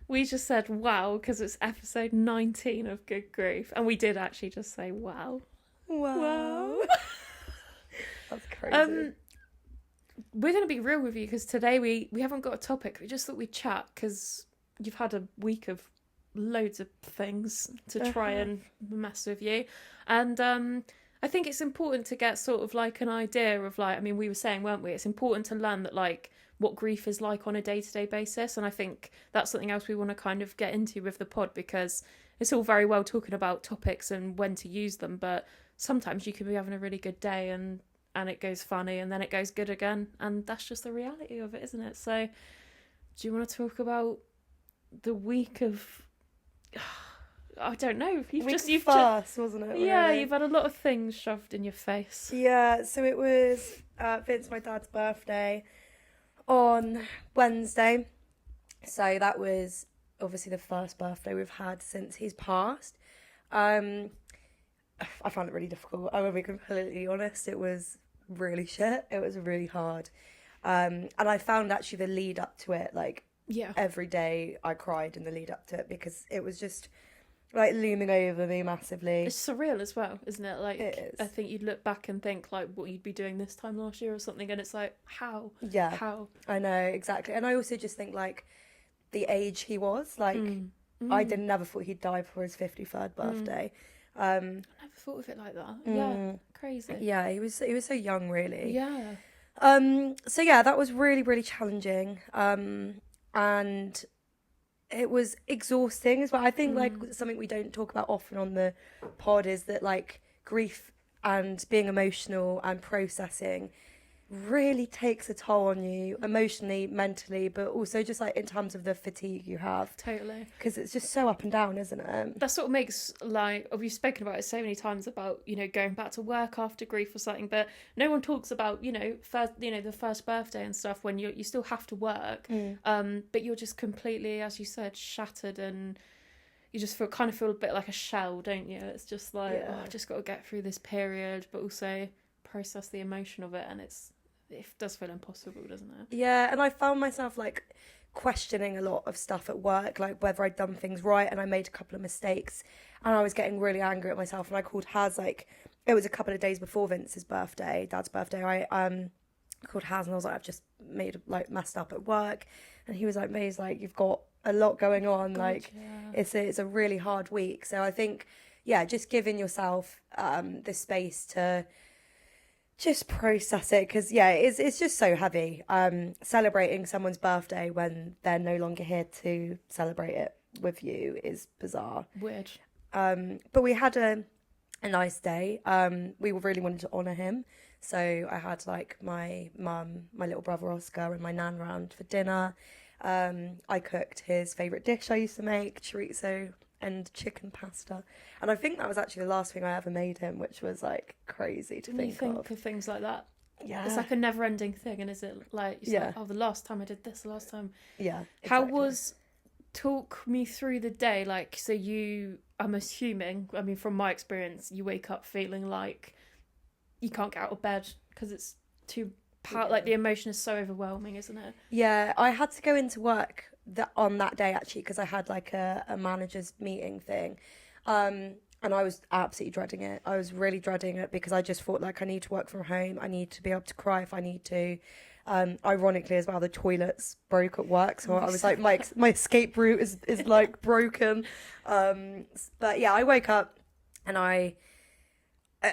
we just said wow because it's episode 19 of Good Grief, and we did actually just say wow. Wow. That's crazy. We're going to be real with you because today we haven't got a topic. We just thought we'd chat because you've had a week of loads of things to try and mess with you. And I think it's important to get sort of like an idea of like, I mean, we were saying, weren't we? It's important to learn that like what grief is like on a day-to-day basis. And I think that's something else we want to kind of get into with the pod, because it's all very well talking about topics and when to use them, but sometimes you can be having a really good day and it goes funny and then it goes good again, and that's just the reality of it, isn't it? So do you want to talk about the week of I don't know, wasn't it? Yeah, really? you've had a lot of things shoved in your face. Yeah, so it was Vince, my dad's birthday, on Wednesday. So that was obviously the first birthday we've had since he's passed. I found it really difficult. I will be completely honest. It was really shit. It was really hard. And I found actually the lead up to it, like, every day I cried in the lead up to it because it was just like looming over me massively. It's surreal as well, isn't it? Like, it is. I think you'd look back and think like what you'd be doing this time last year or something, and it's like, how? Yeah. How? I know, exactly. And I also just think like the age he was, like, I never thought he'd die before his 53rd birthday. I never thought of it like that. Yeah, crazy. Yeah, he was so young, really. Yeah. So yeah, that was really, really challenging. And it was exhausting as well. I think like something we don't talk about often on the pod is that like grief and being emotional and processing really takes a toll on you emotionally, mentally, but also just like in terms of the fatigue you have. Totally. Because it's just so up and down, isn't it? That sort of makes, like, we've spoken about it so many times about, you know, going back to work after grief or something, but no one talks about, you know, the first birthday and stuff when you still have to work, but you're just completely, as you said, shattered, and you just feel a bit like a shell, don't you? It's just like, I just got to get through this period, but also process the emotion of it, and it does feel impossible, doesn't it? Yeah, and I found myself like questioning a lot of stuff at work, like whether I'd done things right, and I made a couple of mistakes, and I was getting really angry at myself. And I called Haz, like, it was a couple of days before Vince's birthday, Dad's birthday. I called Haz and I was like, I've just messed up at work, and he was like, Maze, like, you've got a lot going on, it's a really hard week. So I think, yeah, just giving yourself the space to just process it, because it's just so heavy, celebrating someone's birthday when they're no longer here to celebrate it with you is bizarre, weird. But we had a nice day. We really wanted to honour him, so I had like my mum, my little brother Oscar, and my nan round for dinner. I cooked his favourite dish I used to make, chorizo and chicken pasta, and I think that was actually the last thing I ever made him, which was like crazy to think of things like that. Yeah, it's like a never-ending thing, and is it like, like, oh, the last time I did this, the last time. Yeah, exactly. How was, talk me through the day, like, so I'm assuming, I mean, from my experience, you wake up feeling like you can't get out of bed because it's like the emotion is so overwhelming, isn't it? Yeah, I had to go into work on that day actually, because I had like a manager's meeting thing, and I was absolutely dreading it. I was really dreading it because I just thought like I need to work from home. I need to be able to cry if I need to. Ironically as well, the toilets broke at work, so I was like, my escape route is like broken. But yeah, I woke up and I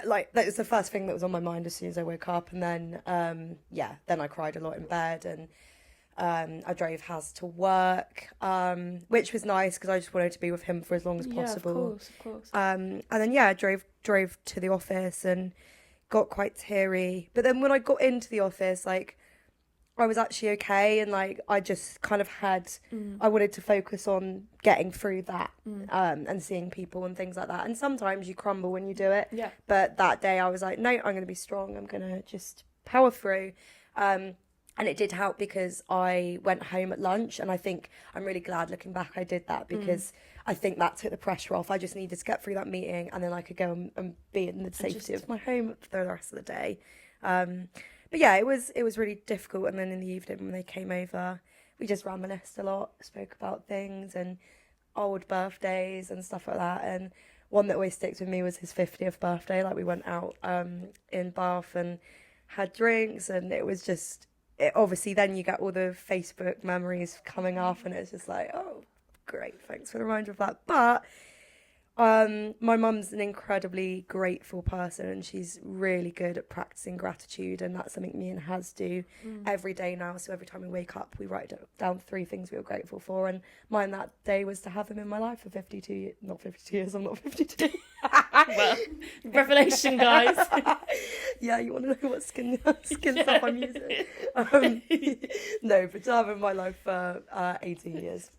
like, that was the first thing that was on my mind as soon as I woke up, and then then I cried a lot in bed, and I drove Haz to work, which was nice because I just wanted to be with him for as long as possible. Of course. And then I drove to the office and got quite teary. But then when I got into the office, like, I was actually okay, and like I just kind of had I wanted to focus on getting through that, and seeing people and things like that. And sometimes you crumble when you do it. Yeah. But that day I was like, no, I'm going to be strong. I'm going to just power through. And it did help because I went home at lunch, and I think I'm really glad looking back I did that, because I think that took the pressure off. I just needed to get through that meeting, and then I could go and be in the safety of my home for the rest of the day. But yeah, it was really difficult. And then in the evening when they came over, we just reminisced a lot, spoke about things and old birthdays and stuff like that. And one that always sticks with me was his 50th birthday. Like we went out in Bath and had drinks, and it was just obviously then you get all the Facebook memories coming up, and it's just like, oh, great, thanks for the reminder of that. But my mum's an incredibly grateful person, and she's really good at practicing gratitude, and that's something me and Haz do every day now. So every time we wake up, we write down 3 things we were grateful for, and mine that day was to have him in my life for 52 years. Not 52 years, I'm not 52. Well, revelation, guys. Yeah, you want to know what skin stuff I'm using? No, but to have him in my life for 18 years.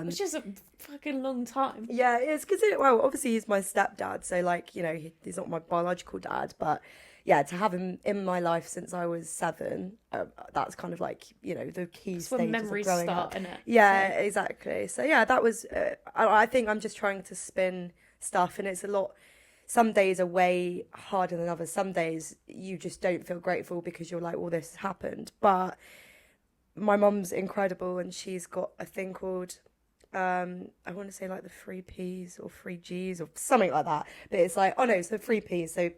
Which is a fucking long time. Yeah, it's considered, well, obviously he's my stepdad, so like, you know, he's not my biological dad, but yeah, to have him in my life since I was 7, that's kind of like, you know, the key That's stages when memories of growing start, up. innit? Yeah, so. Exactly. So yeah, that was, I think I'm just trying to spin stuff, and it's a lot, some days are way harder than others. Some days you just don't feel grateful because you're like, well, this has happened. But my mum's incredible, and she's got a thing called I want to say like the 3 Ps or 3 Gs or something like that, but it's like, oh no, so 3 Ps. So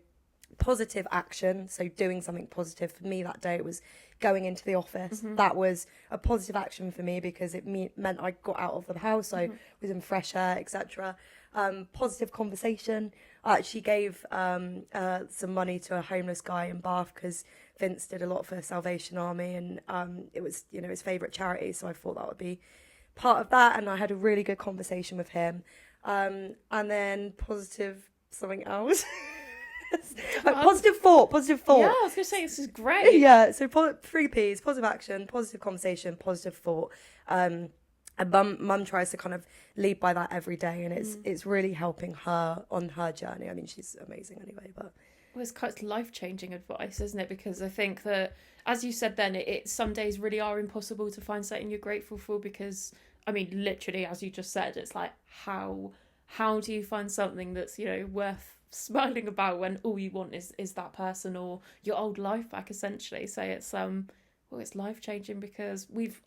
positive action, so doing something positive. For me that day it was going into the office. That was a positive action for me because it meant I got out of the house, I was in fresh air, etc. Positive conversation. I actually gave some money to a homeless guy in Bath because Vince did a lot for Salvation Army, and it was, you know, his favourite charity, so I thought that would be part of that, and I had a really good conversation with him. And then positive something else. Positive thought. Yeah, I was going to say, this is great. Yeah, so 3 Ps, positive action, positive conversation, positive thought. And mum tries to kind of lead by that every day, and it's really helping her on her journey. I mean, she's amazing anyway, but... Well, it's quite life-changing advice, isn't it? Because I think that, as you said then, it some days really are impossible to find something you're grateful for because, I mean, literally, as you just said, it's like, how do you find something that's, you know, worth smiling about when all you want is that person or your old life back, essentially? So it's it's life-changing because we've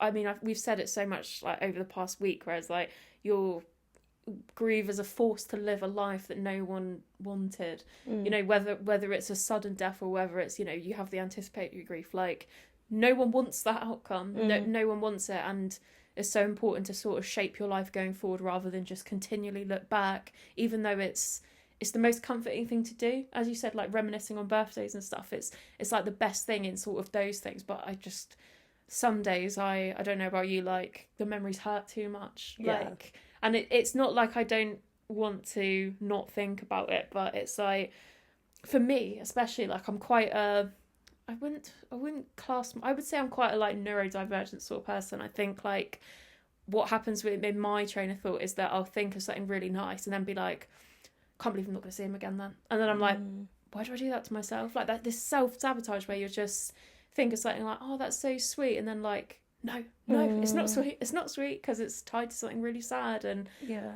said it so much like over the past week, whereas like you're grieve as a force to live a life that no one wanted, you know, whether it's a sudden death or whether it's, you know, you have the anticipatory grief, like no one wants that outcome. No one wants it, and it's so important to sort of shape your life going forward rather than just continually look back, even though it's the most comforting thing to do. As you said, like reminiscing on birthdays and stuff, it's like the best thing in sort of those things. But I just, some days I don't know about you, like the memories hurt too much. Like, and it's not like I don't want to not think about it, but it's like, for me especially, like I'm quite I wouldn't class, I would say I'm quite a like neurodivergent sort of person. I think like what happens in my train of thought is that I'll think of something really nice and then be like, can't believe I'm not going to see him again then. And then I'm like, why do I do that to myself? Like that, this self-sabotage where you're just think of something like, oh, that's so sweet. And then like, no, it's not sweet. It's not sweet because it's tied to something really sad. And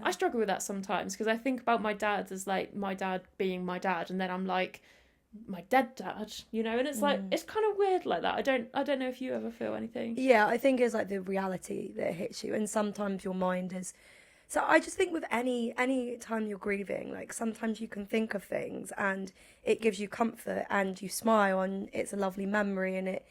I struggle with that sometimes because I think about my dad as like my dad being my dad. And then I'm like, my dead dad, you know, and it's like, it's kind of weird like that. I don't know if you ever feel anything. Yeah, I think it's like the reality that hits you. And sometimes your mind is... So I just think with any time you're grieving, like sometimes you can think of things and it gives you comfort and you smile and it's a lovely memory and it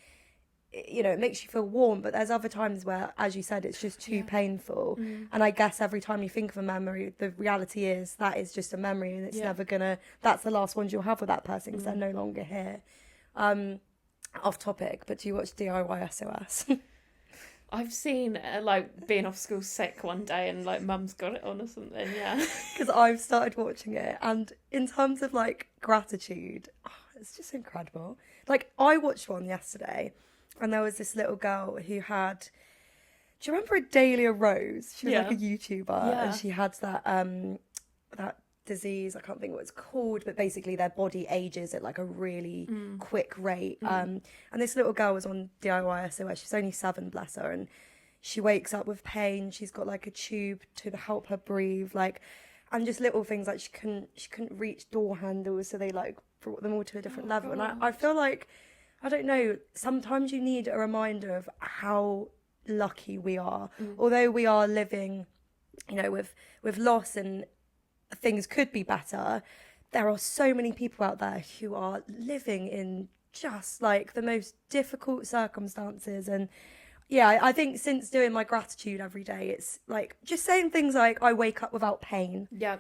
you know, it makes you feel warm. But there's other times where, as you said, it's just too painful. And I guess every time you think of a memory, the reality is that is just a memory and it's never gonna, that's the last ones you'll have with that person because they're no longer here. Off topic, but do you watch DIY SOS? I've seen like being off school sick one day and like mum's got it on or something, Because I've started watching it, and in terms of like gratitude, it's just incredible. Like I watched one yesterday and there was this little girl who had, do you remember Adalia Rose? She was like a YouTuber and she had that disease, I can't think what it's called, but basically their body ages at like a really quick rate. And this little girl was on DIY SOS. She's only 7, bless her, and she wakes up with pain. She's got like a tube to help her breathe, like, and just little things like she couldn't reach door handles, so they like brought them all to a different level. God. And I feel like, I don't know, sometimes you need a reminder of how lucky we are. Although we are living, you know, with loss and things could be better, there are so many people out there who are living in just like the most difficult circumstances. And yeah, I think since doing my gratitude every day, it's like just saying things like I wake up without pain. Yeah.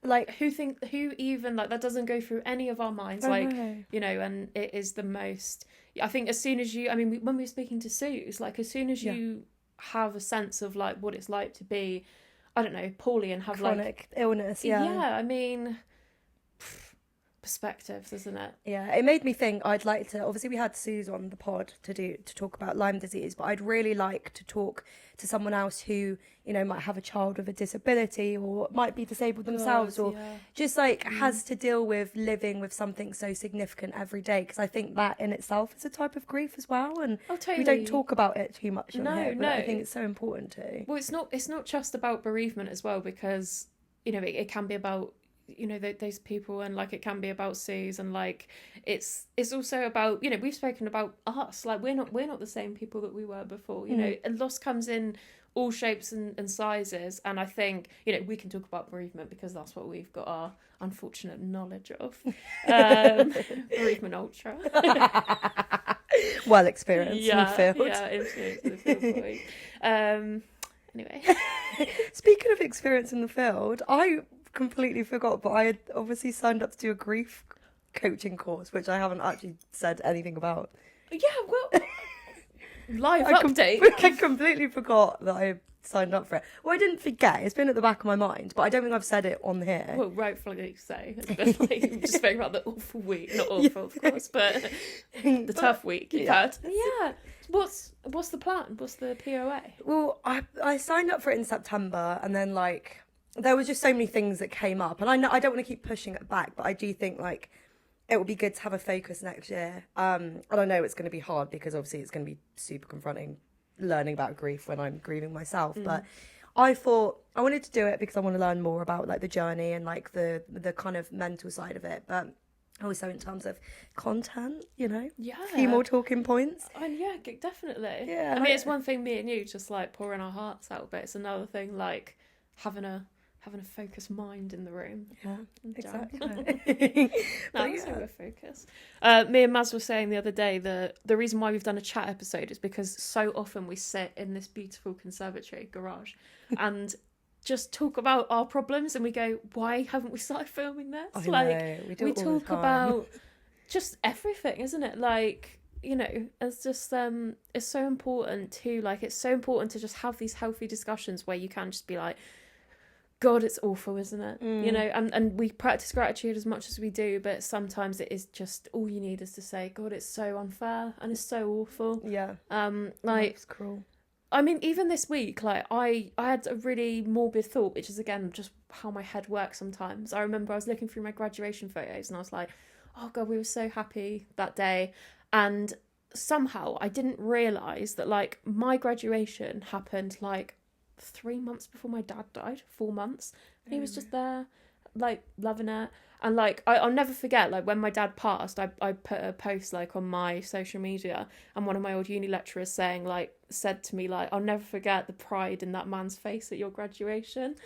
Like who even like that doesn't go through any of our minds, like know. you know, and it is the most, I think as soon as you, I mean, when we were speaking to Suze, like as soon as you have a sense of like what it's like to be, I don't know, poorly and have chronic illness, yeah, I mean, perspectives, isn't it? Yeah, it made me think I'd like to, obviously we had Suze on the pod to talk about Lyme disease, but I'd really like to talk to someone else who, you know, might have a child with a disability or might be disabled themselves, or just like has to deal with living with something so significant every day, because I think that in itself is a type of grief as well, and totally. we don't talk about it too much on here, but no, I think it's so important too. Well, it's not just about bereavement as well, because you know it can be about, you know, those people, and like it can be about Suze, and like it's also about, you know, we've spoken about us, like we're not the same people that we were before, you know, and loss comes in all shapes and sizes, and I think, you know, we can talk about bereavement because that's what we've got our unfortunate knowledge of. Bereavement ultra. Well experienced in the field. Yeah, experienced in the field. Anyway. Speaking of experience in the field, I completely forgot, but I had obviously signed up to do a grief coaching course, which I haven't actually said anything about. Yeah, well, live update. I completely forgot that I signed up for it. Well, I didn't forget. It's been at the back of my mind, but I don't think I've said it on here. Well, rightfully so. It's been like, just spoke about the awful week. Not awful, of course, but the tough week you've had. Yeah. What's the plan? What's the POA? Well, I signed up for it in September, and then like there was just so many things that came up, and I know I don't want to keep pushing it back, but I do think like it would be good to have a focus next year. And I know it's going to be hard because obviously it's going to be super confronting learning about grief when I'm grieving myself. But I thought I wanted to do it because I want to learn more about like the journey and like the kind of mental side of it. But also in terms of content, you know, a few more talking points. And yeah, definitely. Yeah, I mean, it's one thing me and you just like pouring our hearts out, but it's another thing like having a focused mind in the room. Yeah, exactly. That's a good focus. Me and Maz were saying the other day the reason why we've done a chat episode is because so often we sit in this beautiful conservatory garage and just talk about our problems, and we go, why haven't we started filming this? I know, we talk about just everything, isn't it? Like, you know, it's just it's so important to just have these healthy discussions where you can just be like, God, it's awful, isn't it? You know, and we practice gratitude as much as we do, but sometimes it is just all you need is to say, God, it's so unfair and it's so awful. Yeah. Like it's cruel. I mean, even this week, like I had a really morbid thought, which is again just how my head works sometimes. I remember I was looking through my graduation photos and I was like, oh God, we were so happy that day. And somehow I didn't realise that like my graduation happened like 3 months before my dad died, 4 months. And he was just there, like loving it. And like I'll never forget, like when my dad passed, I put a post like on my social media, and one of my old uni lecturers said to me like, I'll never forget the pride in that man's face at your graduation.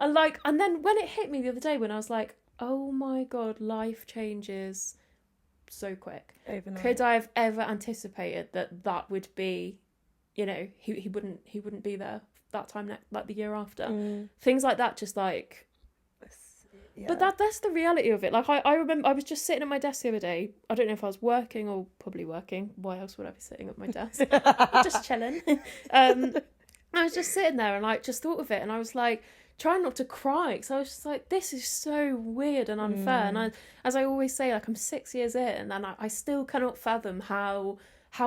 And then when it hit me the other day, when I was like, oh my God, life changes so quick. Overnight. Could I have ever anticipated that would be, you know, he wouldn't be there that time like the year after. Things like that, just like. Yeah. But that's the reality of it. Like I remember I was just sitting at my desk the other day. I don't know if I was working or probably working. Why else would I be sitting at my desk? Just chilling. I was just sitting there and like just thought of it, and I was like trying not to cry because I was just like, this is so weird and unfair. And as I always say, like I'm 6 years in, and I still cannot fathom how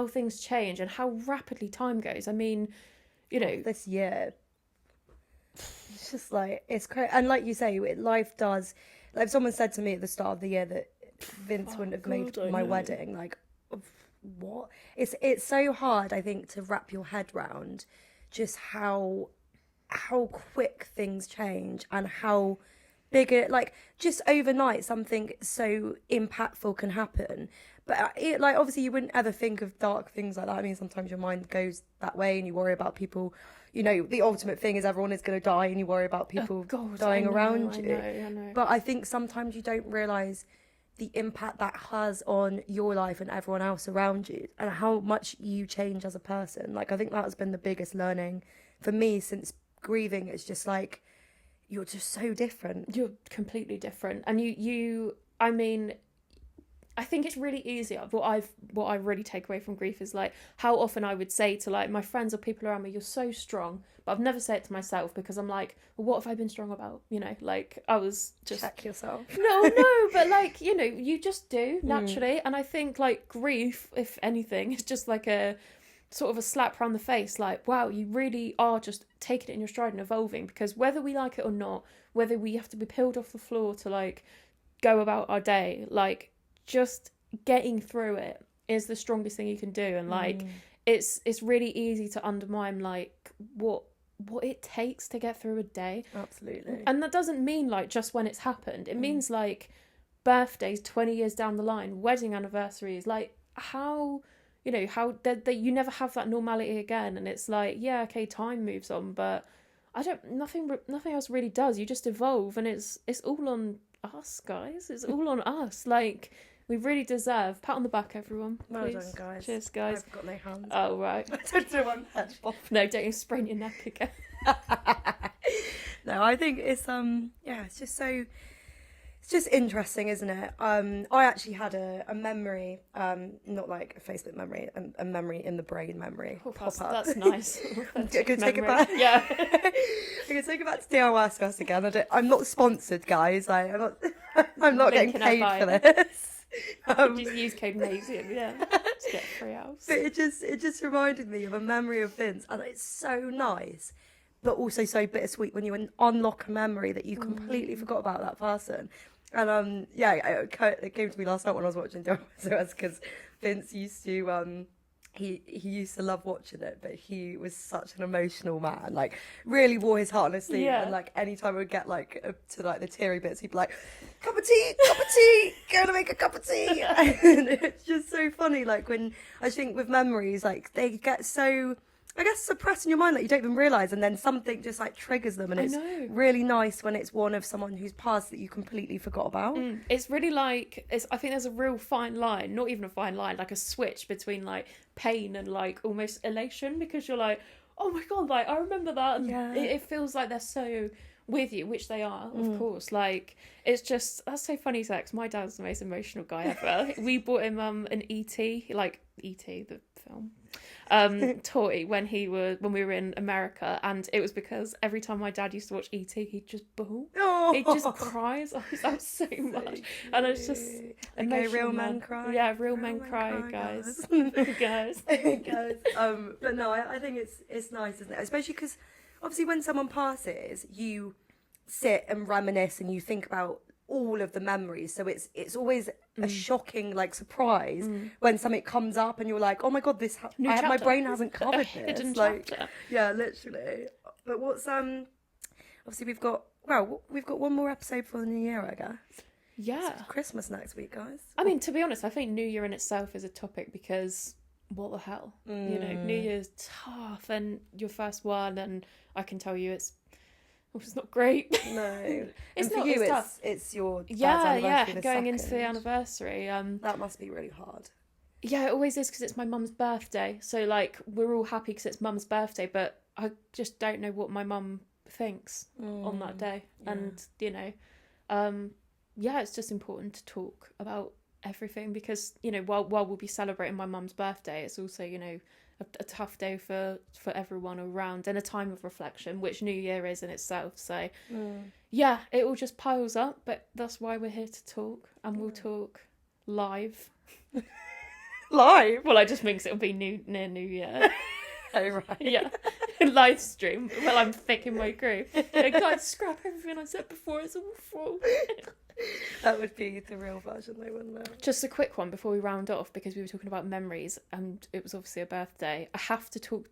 things change and how rapidly time goes. I mean, you know, this year. It's just like, it's crazy. And like you say, life does, like if someone said to me at the start of the year that Vince wouldn't have made my wedding, like what? It's so hard, I think, to wrap your head around just how quick things change and how bigger, like just overnight something so impactful can happen. But like obviously you wouldn't ever think of dark things like that. I mean, sometimes your mind goes that way and you worry about people. You know, the ultimate thing is everyone is going to die, and you worry about people dying around you. I know. But I think sometimes you don't realise the impact that has on your life and everyone else around you, and how much you change as a person. Like, I think that has been the biggest learning for me since grieving. It's just like, you're just so different. You're completely different. And I mean, I think it's really easy. What I really take away from grief is like how often I would say to like my friends or people around me, "You're so strong," but I've never said it to myself because I'm like, well, what have I been strong about? You know, like I was just check yourself. No, but like you know, you just do naturally, and I think like grief, if anything, is just like a sort of a slap around the face. Like, wow, you really are just taking it in your stride and evolving. Because whether we like it or not, whether we have to be peeled off the floor to like go about our day, like, just getting through it is the strongest thing you can do. And like it's really easy to undermine like what it takes to get through a day. Absolutely. And that doesn't mean like just when it's happened. It means like birthdays 20 years down the line, wedding anniversaries, like how you know how that you never have that normality again. And it's like, yeah, okay, time moves on, but nothing else really does. You just evolve, and it's all on us, guys. It's all on us. Like, we really deserve pat on the back, everyone. Well please. done, guys. Cheers, guys. I've got no hands. Oh right. I don't know one head off. No, don't you sprain your neck again. No, I think it's it's just interesting, isn't it? I actually had a memory, not like a Facebook memory, a memory in the brain memory. Oh, pop up. that's nice. I'm gonna take it back. Yeah. I'm gonna take it back to DIY again. I'm not sponsored, guys. I'm not getting paid for this. Just use code Maisie at the end to get a free house. But it just reminded me of a memory of Vince, and it's so nice, but also so bittersweet when you unlock a memory that you completely forgot about that person. And it came to me last night when I was watching DIY because Vince used to he used to love watching it, but he was such an emotional man. Like, really wore his heart on his sleeve. Yeah. And like anytime we'd get like to like the teary bits, he'd be like, cup of tea, gonna make a cup of tea. And it's just so funny. Like, when I think with memories, like they get so, I guess, suppressed in your mind that you don't even realise, and then something just like triggers them, and it's really nice when it's one of someone who's passed that you completely forgot about. It's really like, I think there's a real fine line, not even a fine line, like a switch between like pain and like almost elation, because you're like, oh my god, like I remember that, and it feels like they're so with you, which they are, of course. Like, it's just, that's so funny, Sex. My dad's the most emotional guy ever. We bought him an E.T., like E.T. the film, toy when we were in America, and it was because every time my dad used to watch E.T. he'd just bawl. He'd just cries. I was so much, and it's just okay, real men cry. Yeah, real men cry, guys. guys. But no, I think it's nice, isn't it? Especially because obviously when someone passes, you sit and reminisce and you think about all of the memories, so it's always a shocking like surprise when something comes up and you're like, oh my god, my brain hasn't covered this. Like, yeah, literally. But what's obviously we've got one more episode for the new year, I guess. Yeah, it's Christmas next week, guys. I mean, to be honest, I think New Year in itself is a topic because what the hell, you know, New Year's tough, and your first one, and I can tell you it's not great. No, it's and not. For you, tough. It's your dad's anniversary going into the anniversary. That must be really hard. Yeah, it always is because it's my mum's birthday. So like we're all happy because it's mum's birthday, but I just don't know what my mum thinks on that day, and you know, it's just important to talk about everything because you know while we'll be celebrating my mum's birthday, it's also, you know, a tough day for everyone around, and a time of reflection, which New Year is in itself. So yeah, it all just piles up, but that's why we're here to talk, and we'll talk live. Live? Well, I just mean it'll be near New Year. Oh, right. Yeah. Live stream. Well, I'm thick in my groove. Guys, scrap everything I said before, it's awful. That would be the real version though, wouldn't it? Just a quick one before we round off, because we were talking about memories and it was obviously a birthday. I have to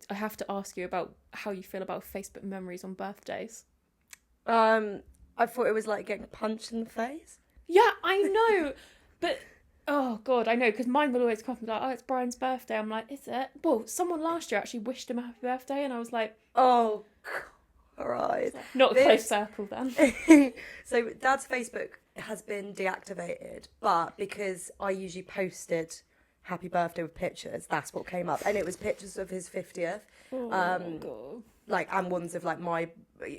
ask you about how you feel about Facebook memories on birthdays. I thought it was like getting punched in the face. Yeah, I know, but oh god, I know because mine will always come up and be like, "Oh, it's Brian's birthday." I'm like, "Is it?" Well, someone last year actually wished him a happy birthday, and I was like, Oh, all right. "Not a This- close circle then." So Dad's Facebook has been deactivated, but because I usually posted happy birthday with pictures, that's what came up, and it was pictures of his 50th. God. Like, and ones of like my,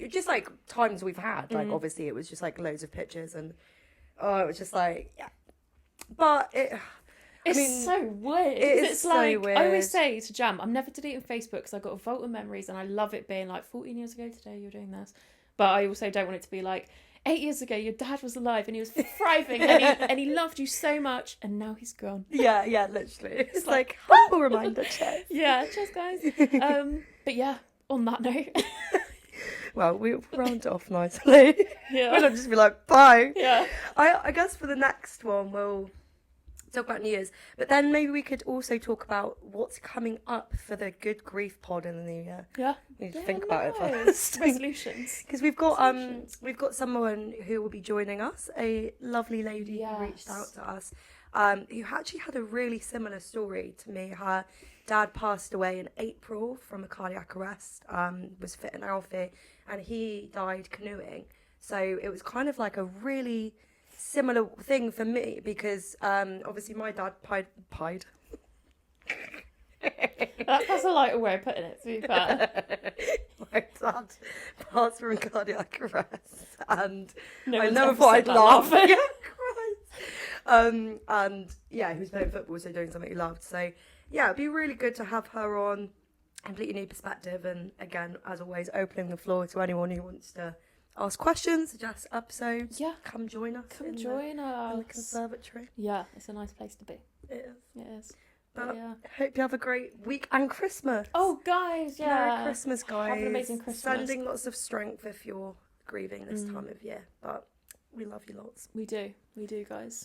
just like times we've had, like obviously it was just like loads of pictures, and it was just like, yeah. But It's so weird. it is It's so like weird. I always say to Jam, I'm never deleting Facebook because I've got a vault of memories, and I love it being like 14 years ago today you're doing this. But I also don't want it to be like 8 years ago your dad was alive and he was thriving and he loved you so much and now he's gone. yeah, literally. It's like humble reminder, cheers. Yeah, cheers guys. But yeah, on that note. Well, we'll round it off nicely. Yeah. We'll just be like, bye. Yeah. I guess for the next one, we'll talk about New Year's. But then maybe we could also talk about what's coming up for the Good Grief pod in the new year. Yeah. We need to think about it nice. first. Resolutions. Because we've got someone who will be joining us, a lovely lady who reached out to us, who actually had a really similar story to me. Her dad passed away in April from a cardiac arrest, was fit and healthy, and he died canoeing. So it was kind of like a really similar thing for me because obviously my dad pied. That's a lighter way of putting it, to be fair. My dad passed from cardiac arrest, and No I one's never ever thought said I'd that laugh. laughing. Yeah, Christ. And yeah, he was playing football, so doing something he loved. So yeah, it'd be really good to have her on, completely new perspective, and again, as always, opening the floor to anyone who wants to ask questions, suggest episodes. Yeah. Come join us. Come in join the us. conservatory. Yeah, it's a nice place to be. It is. It is. But Yeah. hope you have a great week and Christmas. Oh, guys, yeah. Merry Christmas, guys. Have an amazing Christmas. Sending lots of strength if you're grieving this time of year. But we love you lots. We do, guys.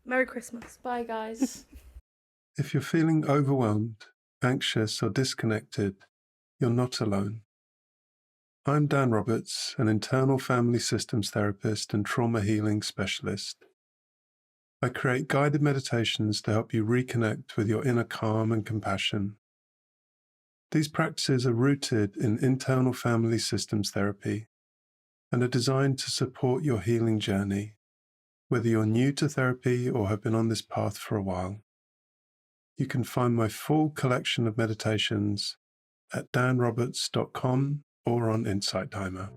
Merry Christmas. Bye, guys. If you're feeling overwhelmed, anxious, or disconnected, you're not alone. I'm Dan Roberts, an internal family systems therapist and trauma healing specialist. I create guided meditations to help you reconnect with your inner calm and compassion. These practices are rooted in internal family systems therapy and are designed to support your healing journey, whether you're new to therapy or have been on this path for a while. You can find my full collection of meditations at danroberts.com or on Insight Timer.